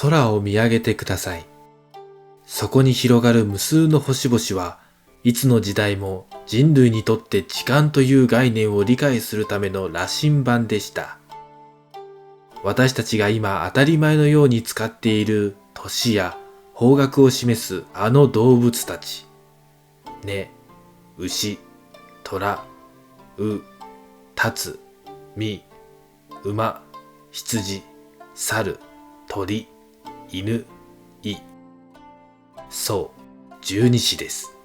空を見上げてください。そこに広がる無数の星々はいつの時代も人類にとって時間という概念を理解するための羅針盤でした。私たちが今当たり前のように使っている年や方角を示すあの動物たち。ね、牛、虎、う、たつ、み、馬、羊、猿、鳥、犬、い。そう、十二支です。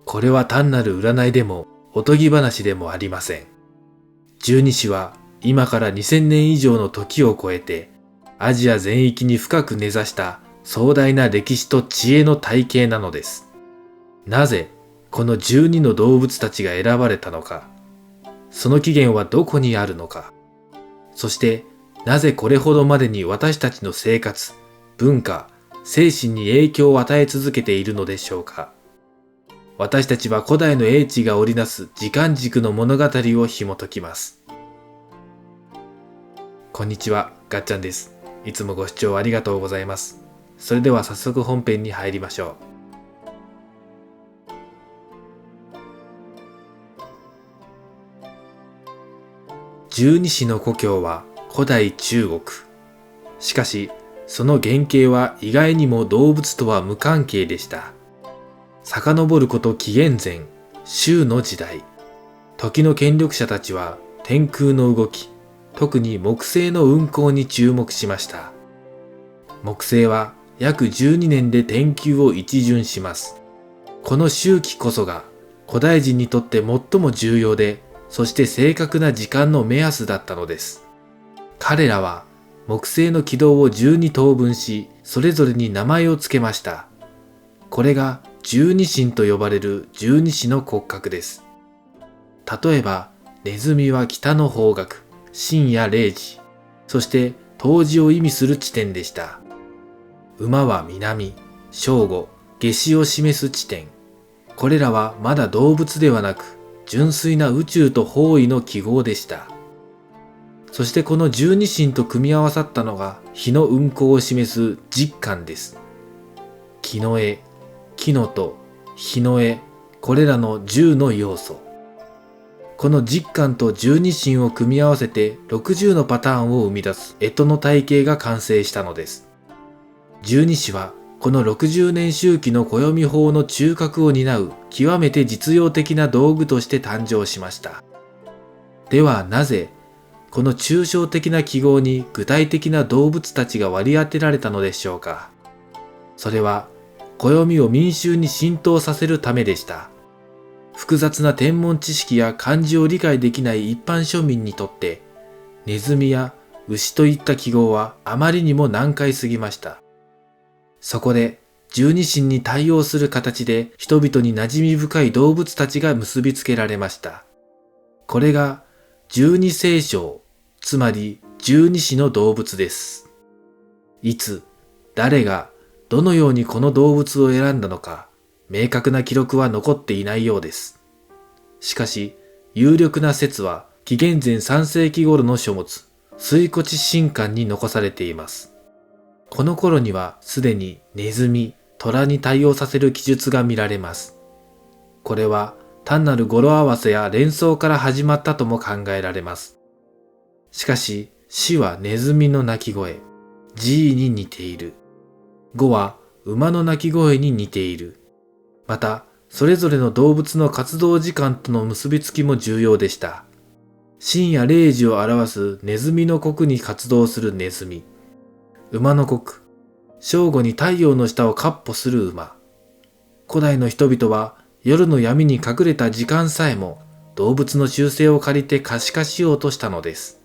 これは単なる占いでもおとぎ話でもありません。十二支は今から2000年以上の時を超えてアジア全域に深く根ざした壮大な歴史と知恵の体系なのです。なぜこの12の動物たちが選ばれたのか、その起源はどこにあるのか、そしてなぜこれほどまでに私たちの生活、文化、精神に影響を与え続けているのでしょうか。私たちは古代の英知が織りなす時間軸の物語を紐解きます。こんにちは、がっちゃんです。いつもご視聴ありがとうございます。それでは早速本編に入りましょう。十二支の故郷は古代中国。しかし、その原型は意外にも動物とは無関係でした。遡ること紀元前、周の時代。時の権力者たちは天空の動き、特に木星の運行に注目しました。木星は約12年で天球を一巡します。この周期こそが古代人にとって最も重要で、そして正確な時間の目安だったのです。彼らは木星の軌道を12等分し、それぞれに名前を付けました。これが十二神と呼ばれる十二支の骨格です。例えば、ネズミは北の方角、深夜0時、そして冬至を意味する地点でした。馬は南、正午、夏至を示す地点。これらはまだ動物ではなく、純粋な宇宙と方位の記号でした。そしてこの十二神と組み合わさったのが日の運行を示す十干です。木の絵、木のと日の絵、これらの10の要素。この十干と十二神を組み合わせて60のパターンを生み出す干支の体系が完成したのです。十二支はこの60年周期の暦法の中核を担う極めて実用的な道具として誕生しました。ではなぜこの抽象的な記号に具体的な動物たちが割り当てられたのでしょうか。それは暦を民衆に浸透させるためでした。複雑な天文知識や漢字を理解できない一般庶民にとって、ネズミや牛といった記号はあまりにも難解すぎました。そこで、十二神に対応する形で人々に馴染み深い動物たちが結びつけられました。これが十二生肖、つまり十二支の動物です。いつ、誰が、どのようにこの動物を選んだのか、明確な記録は残っていないようです。しかし、有力な説は紀元前3世紀頃の書物、水古地神巻に残されています。この頃にはすでにネズミ、虎に対応させる記述が見られます。これは単なる語呂合わせや連想から始まったとも考えられます。しかし、死はネズミの鳴き声、G に似ている。語は馬の鳴き声に似ている。また、それぞれの動物の活動時間との結びつきも重要でした。深夜0時を表すネズミの刻に活動するネズミ。馬の刻。正午に太陽の下を闊歩する馬。古代の人々は夜の闇に隠れた時間さえも動物の習性を借りて可視化しようとしたのです。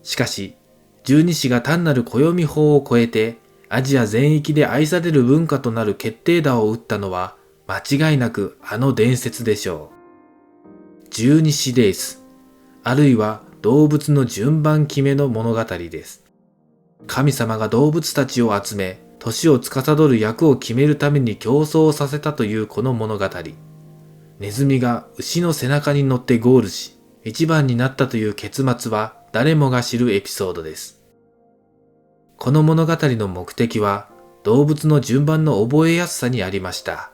しかし、十二支が単なる暦法を超えてアジア全域で愛される文化となる決定打を打ったのは間違いなくあの伝説でしょう。十二支レース、あるいは動物の順番決めの物語です。神様が動物たちを集め、年を司る役を決めるために競争させたというこの物語。ネズミが牛の背中に乗ってゴールし、一番になったという結末は誰もが知るエピソードです。この物語の目的は動物の順番の覚えやすさにありました。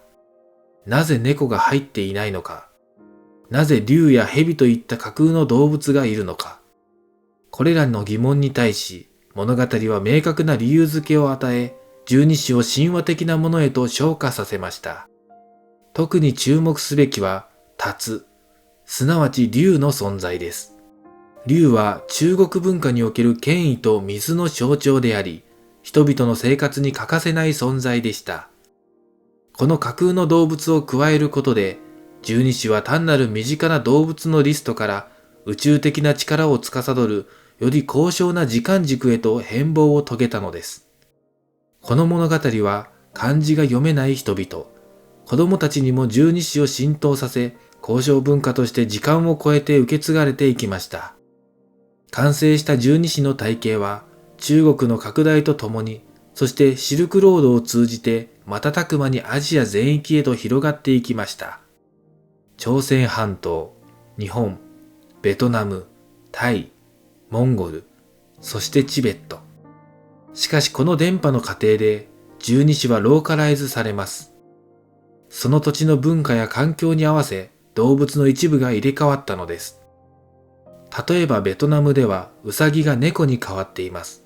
なぜ猫が入っていないのか、なぜ竜や蛇といった架空の動物がいるのか、これらの疑問に対し物語は明確な理由付けを与え、十二支を神話的なものへと昇華させました。特に注目すべきは龍、すなわち竜の存在です。竜は中国文化における権威と水の象徴であり、人々の生活に欠かせない存在でした。この架空の動物を加えることで、十二支は単なる身近な動物のリストから宇宙的な力を司るより高尚な時間軸へと変貌を遂げたのです。この物語は漢字が読めない人々、子供たちにも十二支を浸透させ、交渉文化として時間を超えて受け継がれていきました。完成した十二支の体系は中国の拡大とともに、そしてシルクロードを通じて瞬く間にアジア全域へと広がっていきました。朝鮮半島、日本、ベトナム、タイ、モンゴル、そしてチベット。しかしこの伝播の過程で十二支はローカライズされます。その土地の文化や環境に合わせ動物の一部が入れ替わったのです。例えばベトナムではウサギが猫に変わっています。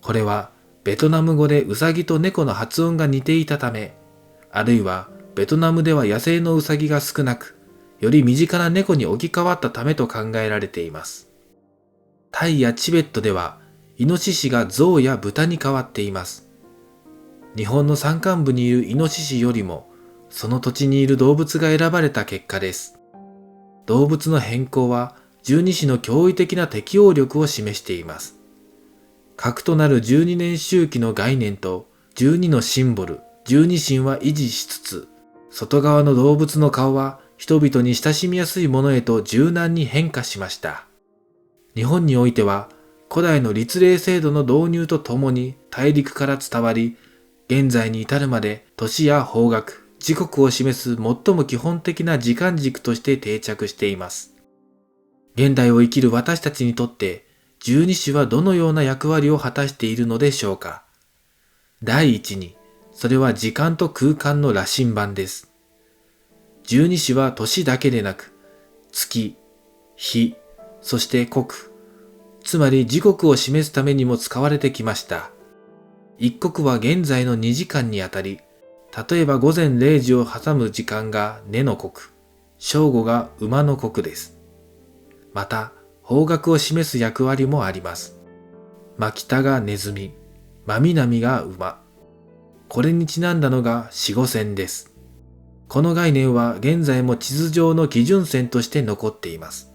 これはベトナム語でウサギと猫の発音が似ていたため、あるいはベトナムでは野生のウサギが少なく、より身近な猫に置き換わったためと考えられています。タイやチベットではイノシシがゾウや豚に変わっています。日本の山間部にいるイノシシよりもその土地にいる動物が選ばれた結果です。動物の変更は十二支の驚異的な適応力を示しています。核となる12年周期の概念と12のシンボル、十二神は維持しつつ、外側の動物の顔は人々に親しみやすいものへと柔軟に変化しました。日本においては古代の律令制度の導入とともに大陸から伝わり、現在に至るまで年や方角、時刻を示す最も基本的な時間軸として定着しています。現代を生きる私たちにとって十二支はどのような役割を果たしているのでしょうか。第一に、それは時間と空間の羅針盤です。十二支は年だけでなく、月、日、そして刻、つまり時刻を示すためにも使われてきました。一刻は現在の2時間にあたり、例えば午前0時を挟む時間が根の刻、正午が馬の刻です。また、方角を示す役割もあります。真北がネズミ、真南が馬。これにちなんだのが四五線です。この概念は現在も地図上の基準線として残っています。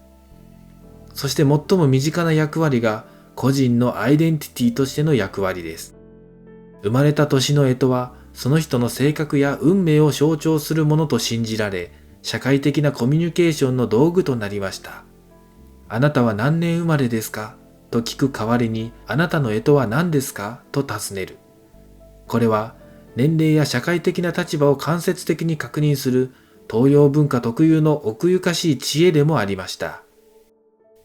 そして最も身近な役割が個人のアイデンティティとしての役割です。生まれた年の干支はその人の性格や運命を象徴するものと信じられ、社会的なコミュニケーションの道具となりました。あなたは何年生まれですかと聞く代わりに、あなたの干支は何ですかと尋ねる。これは年齢や社会的な立場を間接的に確認する東洋文化特有の奥ゆかしい知恵でもありました。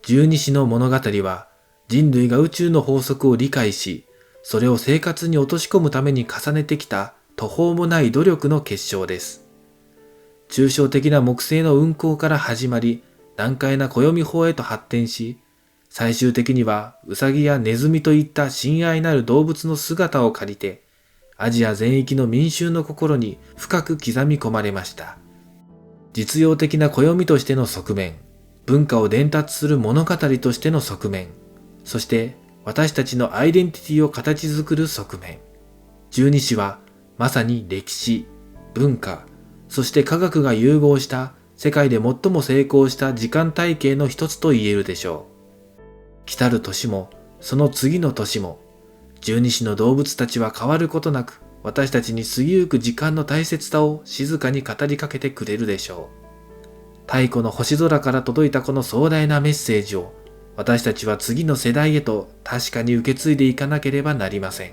十二支の物語は人類が宇宙の法則を理解し、それを生活に落とし込むために重ねてきた途方もない努力の結晶です。抽象的な木星の運行から始まり、難解な暦法へと発展し、最終的にはウサギやネズミといった親愛なる動物の姿を借りて、アジア全域の民衆の心に深く刻み込まれました。実用的な暦としての側面、文化を伝達する物語としての側面、そして私たちのアイデンティティを形作る側面。十二支はまさに歴史、文化、そして科学が融合した世界で最も成功した時間体系の一つと言えるでしょう。来たる年も、その次の年も、十二支の動物たちは変わることなく、私たちに過ぎゆく時間の大切さを静かに語りかけてくれるでしょう。太古の星空から届いたこの壮大なメッセージを、私たちは次の世代へと確かに受け継いでいかなければなりません。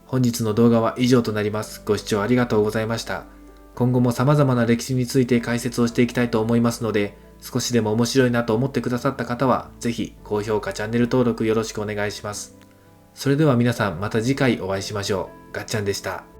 本日の動画は以上となります。ご視聴ありがとうございました。今後も様々な歴史について解説をしていきたいと思いますので、少しでも面白いなと思ってくださった方は、ぜひ高評価、チャンネル登録よろしくお願いします。それでは皆さんまた次回お会いしましょう。がっちゃんでした。